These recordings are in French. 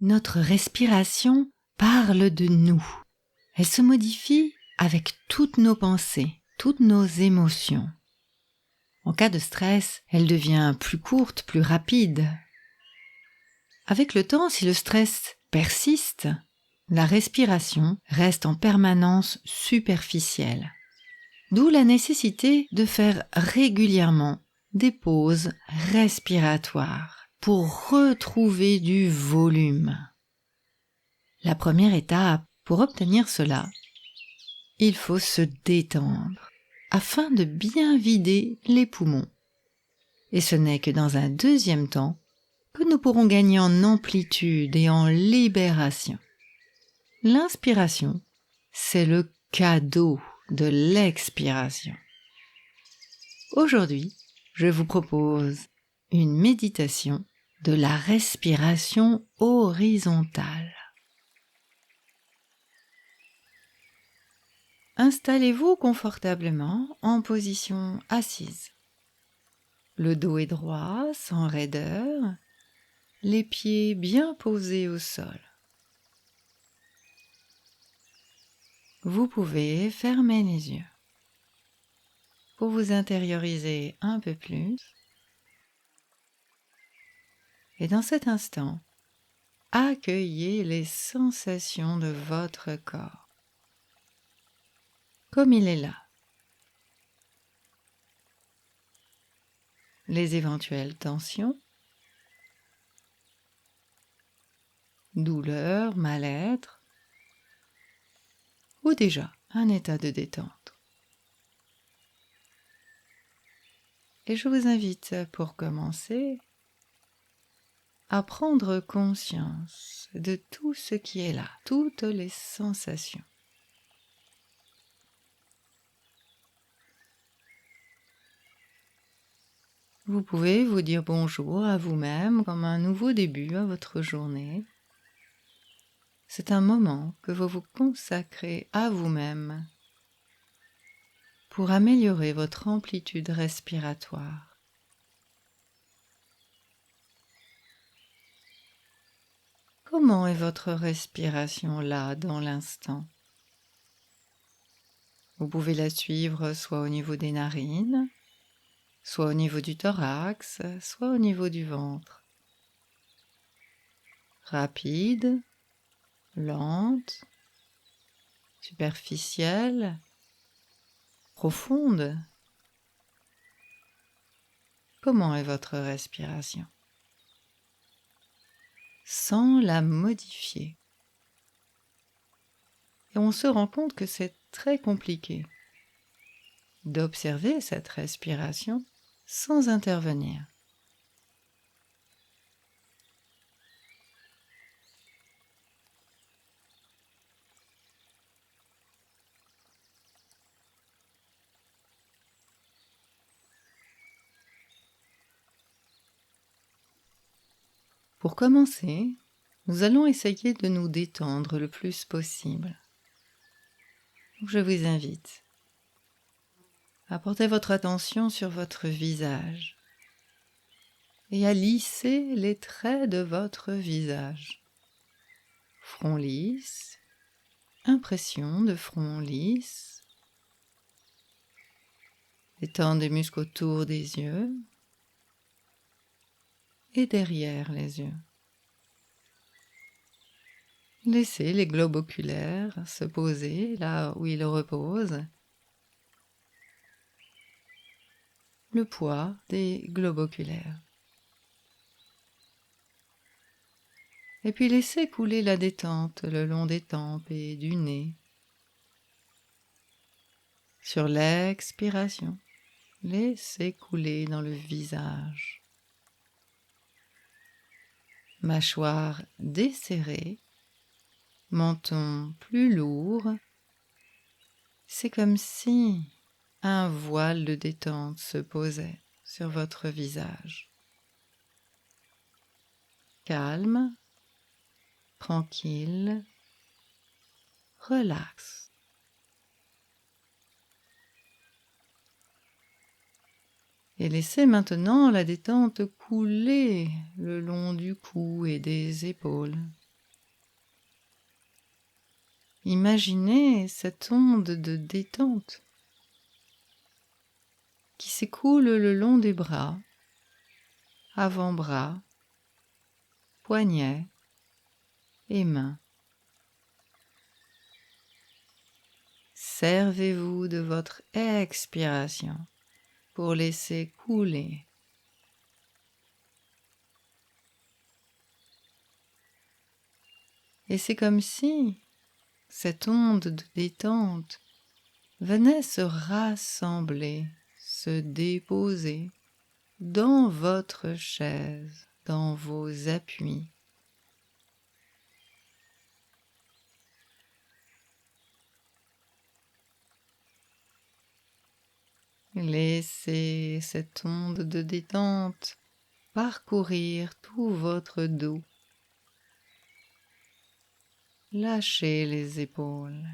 Notre respiration parle de nous. Elle se modifie avec toutes nos pensées, toutes nos émotions. En cas de stress, elle devient plus courte, plus rapide. Avec le temps, si le stress persiste, la respiration reste en permanence superficielle. D'où la nécessité de faire régulièrement des pauses respiratoires pour retrouver du volume. La première étape pour obtenir cela, il faut se détendre afin de bien vider les poumons. Et ce n'est que dans un deuxième temps que nous pourrons gagner en amplitude et en libération. L'inspiration, c'est le cadeau de l'expiration. Aujourd'hui, je vous propose une méditation de la respiration horizontale. Installez-vous confortablement en position assise. Le dos est droit, sans raideur, les pieds bien posés au sol. Vous pouvez fermer les yeux pour vous intérioriser un peu plus. Et dans cet instant, accueillez les sensations de votre corps, comme il est là. Les éventuelles tensions, douleurs, mal-être, ou déjà un état de détente. Et je vous invite pour commencer à prendre conscience de tout ce qui est là, toutes les sensations. Vous pouvez vous dire bonjour à vous-même comme un nouveau début à votre journée. C'est un moment que vous vous consacrez à vous-même pour améliorer votre amplitude respiratoire. Comment est votre respiration là dans l'instant? Vous pouvez la suivre soit au niveau des narines, soit au niveau du thorax, soit au niveau du ventre. Rapide, lente, superficielle, profonde. Comment est votre respiration? Sans la modifier. Et on se rend compte que c'est très compliqué d'observer cette respiration sans intervenir. Pour commencer, nous allons essayer de nous détendre le plus possible. Je vous invite à porter votre attention sur votre visage et à lisser les traits de votre visage. Front lisse, impression de front lisse, détendre les muscles autour des yeux et derrière les yeux. Laissez les globes oculaires se poser là où ils reposent. Le poids des globes oculaires. Et puis laissez couler la détente le long des tempes et du nez. Sur l'expiration, laissez couler dans le visage. Mâchoire desserrée, menton plus lourd. C'est comme si un voile de détente se posait sur votre visage. Calme, tranquille, relax. Et laissez maintenant la détente couler le long du cou et des épaules. Imaginez cette onde de détente qui s'écoule le long des bras, avant-bras, poignets et mains. Servez-vous de votre expiration pour laisser couler. Et c'est comme si cette onde de détente venait se rassembler, se déposer dans votre chaise, dans vos appuis. Laissez cette onde de détente parcourir tout votre dos. Lâchez les épaules.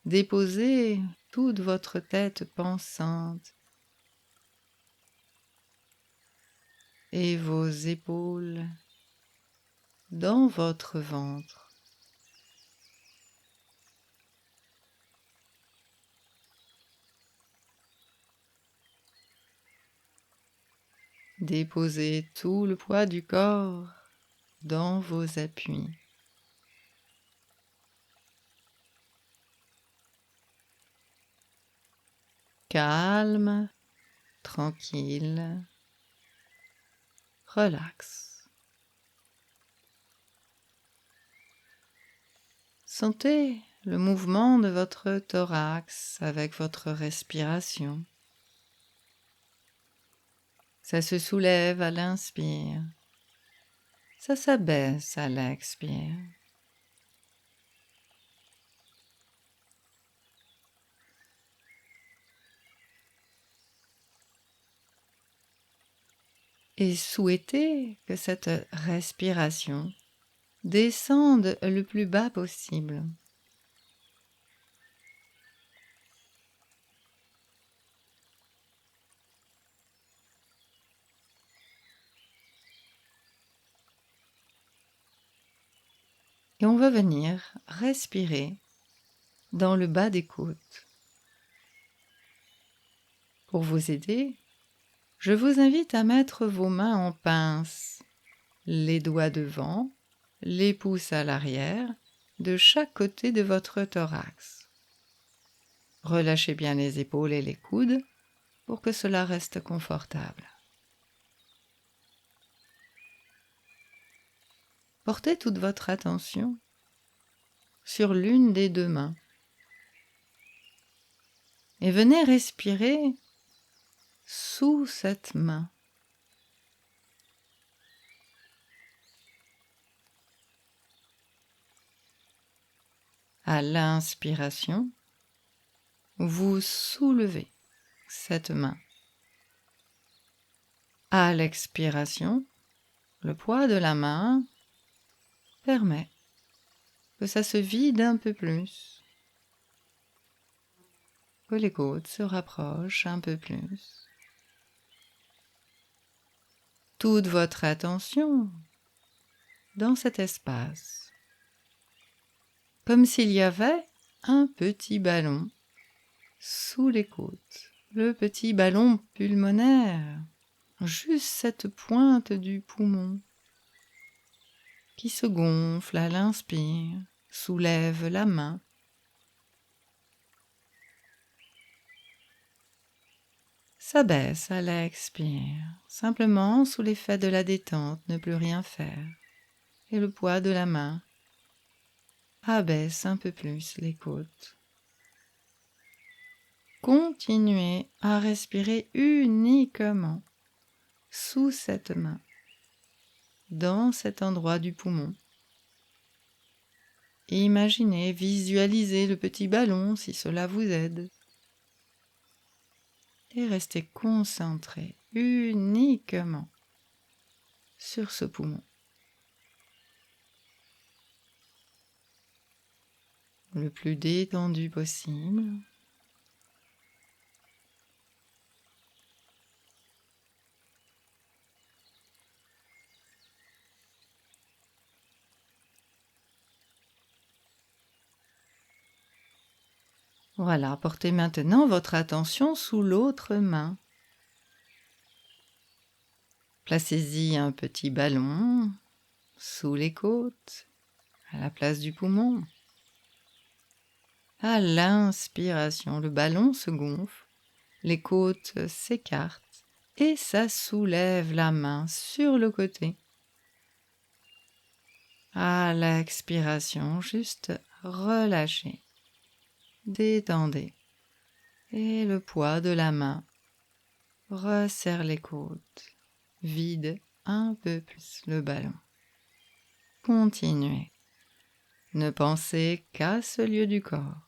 Déposez toute votre tête pensante et vos épaules dans votre ventre. Déposez tout le poids du corps dans vos appuis. Calme, tranquille, relax. Sentez le mouvement de votre thorax avec votre respiration. Ça se soulève à l'inspire, ça s'abaisse à l'expire. Et souhaitez que cette respiration descende le plus bas possible. Et on va venir respirer dans le bas des côtes. Pour vous aider, je vous invite à mettre vos mains en pince, les doigts devant, les pouces à l'arrière, de chaque côté de votre thorax. Relâchez bien les épaules et les coudes pour que cela reste confortable. Portez toute votre attention sur l'une des deux mains et venez respirer sous cette main. À l'inspiration, vous soulevez cette main. À l'expiration, le poids de la main permet que ça se vide un peu plus, que les côtes se rapprochent un peu plus. Toute votre attention dans cet espace, comme s'il y avait un petit ballon sous les côtes, le petit ballon pulmonaire, juste cette pointe du poumon qui se gonfle à l'inspire, soulève la main. S'abaisse à l'expire, simplement sous l'effet de la détente, ne plus rien faire. Et le poids de la main abaisse un peu plus les côtes. Continuez à respirer uniquement sous cette main, dans cet endroit du poumon. Imaginez, visualisez le petit ballon si cela vous aide. Et restez concentré uniquement sur ce poumon. Le plus détendu possible. Voilà, portez maintenant votre attention sous l'autre main. Placez-y un petit ballon sous les côtes, à la place du poumon. À l'inspiration, le ballon se gonfle, les côtes s'écartent et ça soulève la main sur le côté. À l'expiration, juste relâchez, détendez et le poids de la main resserre les côtes, vide un peu plus le ballon. Continuez, ne pensez qu'à ce lieu du corps.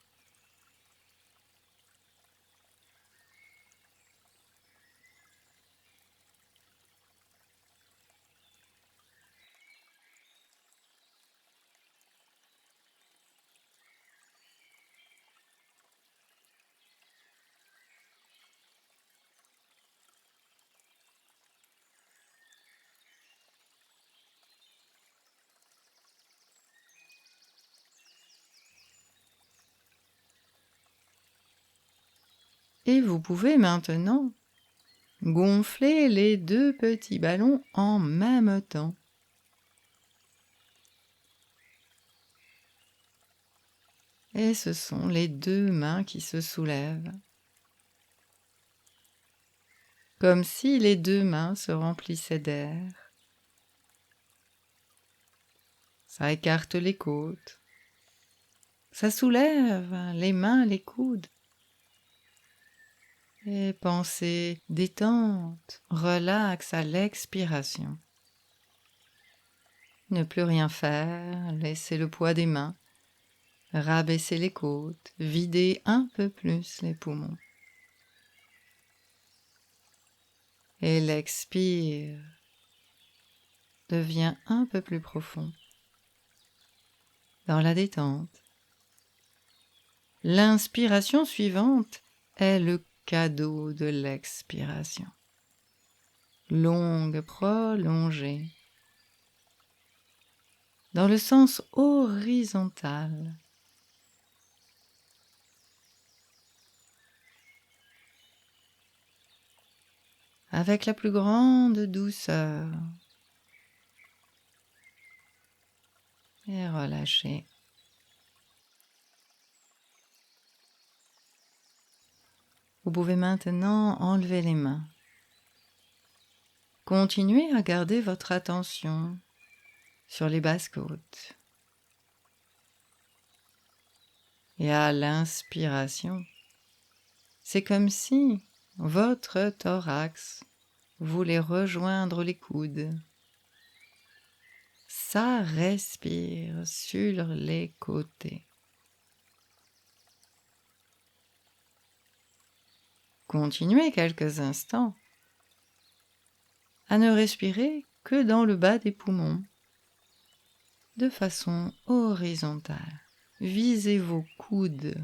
Et vous pouvez maintenant gonfler les deux petits ballons en même temps. Et ce sont les deux mains qui se soulèvent, comme si les deux mains se remplissaient d'air. Ça écarte les côtes, ça soulève les mains, les coudes. Et pensez détente, relax à l'expiration. Ne plus rien faire, laissez le poids des mains, rabaissez les côtes, videz un peu plus les poumons. Et l'expire devient un peu plus profond. Dans la détente, l'inspiration suivante est le cadeau de l'expiration. Longue, prolongée, dans le sens horizontal. Avec la plus grande douceur. Et relâchez. Vous pouvez maintenant enlever les mains. Continuez à garder votre attention sur les basses côtes. Et à l'inspiration, c'est comme si votre thorax voulait rejoindre les coudes. Ça respire sur les côtés. Continuez quelques instants à ne respirer que dans le bas des poumons, de façon horizontale. Visez vos coudes.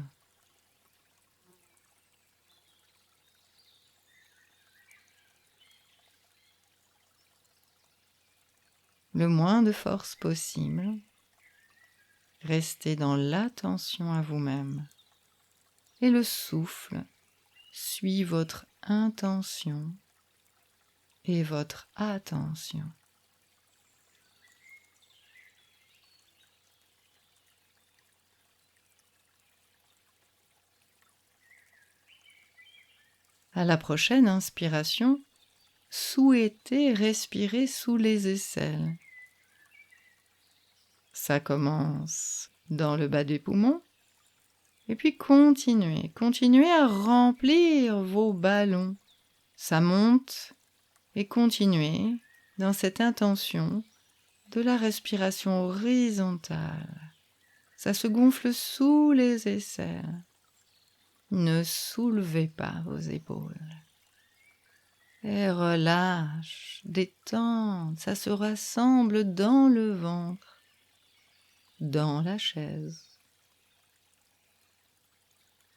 Le moins de force possible. Restez dans l'attention à vous-même. Et le souffle suit votre intention et votre attention. À la prochaine inspiration, souhaitez respirer sous les aisselles. Ça commence dans le bas des poumons, et puis continuez à remplir vos ballons. Ça monte, et continuez dans cette intention de la respiration horizontale. Ça se gonfle sous les aisselles. Ne soulevez pas vos épaules. Et relâche, détente, ça se rassemble dans le ventre, dans la chaise.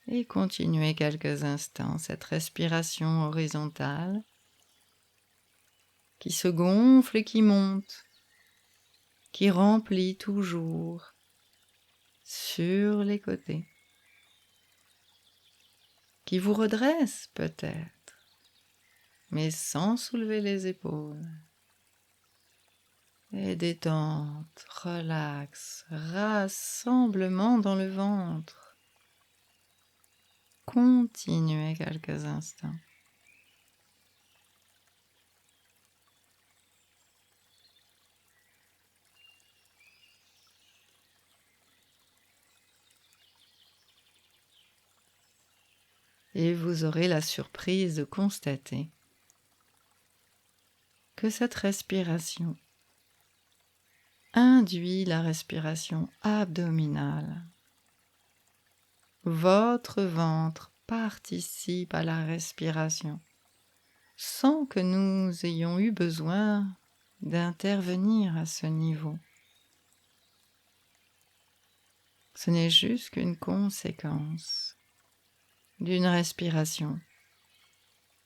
Et continuez quelques instants cette respiration horizontale qui se gonfle et qui monte, qui remplit toujours sur les côtés. qui vous redresse peut-être, mais sans soulever les épaules. Et détente, relax, rassemblement dans le ventre. Continuez quelques instants. Et vous aurez la surprise de constater que cette respiration induit la respiration abdominale. Votre ventre participe à la respiration sans que nous ayons eu besoin d'intervenir à ce niveau. Ce n'est juste qu'une conséquence d'une respiration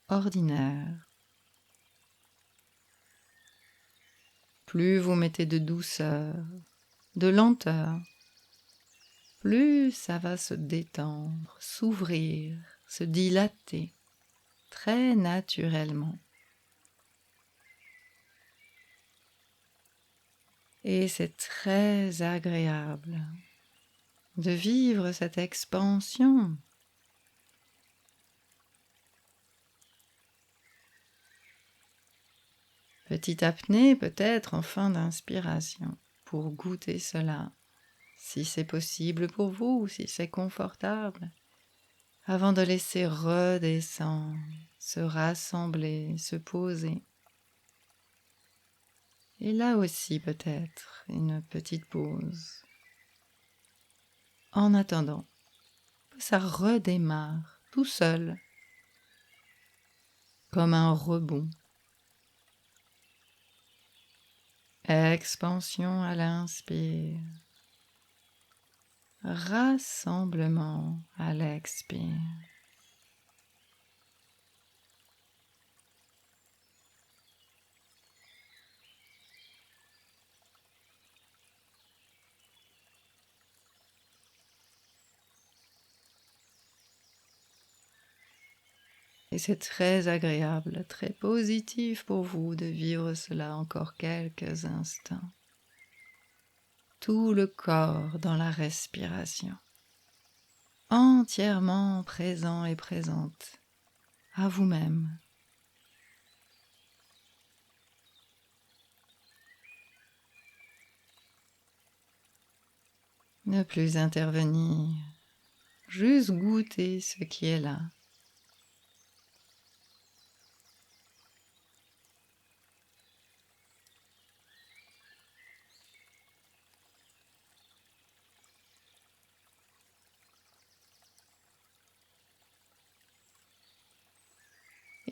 ordinaire. Plus vous mettez de douceur, de lenteur, plus ça va se détendre, s'ouvrir, se dilater très naturellement. Et c'est très agréable de vivre cette expansion. Petite apnée peut-être en fin d'inspiration pour goûter cela, si c'est possible pour vous, si c'est confortable, avant de laisser redescendre, se rassembler, se poser. Et là aussi peut-être une petite pause. En attendant que ça redémarre tout seul, comme un rebond. Expansion à l'inspire, rassemblement à l'expire. Et c'est très agréable, très positif pour vous de vivre cela encore quelques instants. Tout le corps dans la respiration, entièrement présent et présente à vous-même. Ne plus intervenir, juste goûter ce qui est là.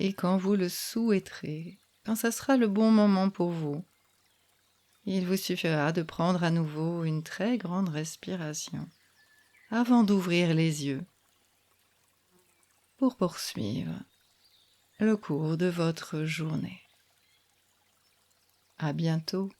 Et quand vous le souhaiterez, quand ce sera le bon moment pour vous, il vous suffira de prendre à nouveau une très grande respiration avant d'ouvrir les yeux pour poursuivre le cours de votre journée. À bientôt.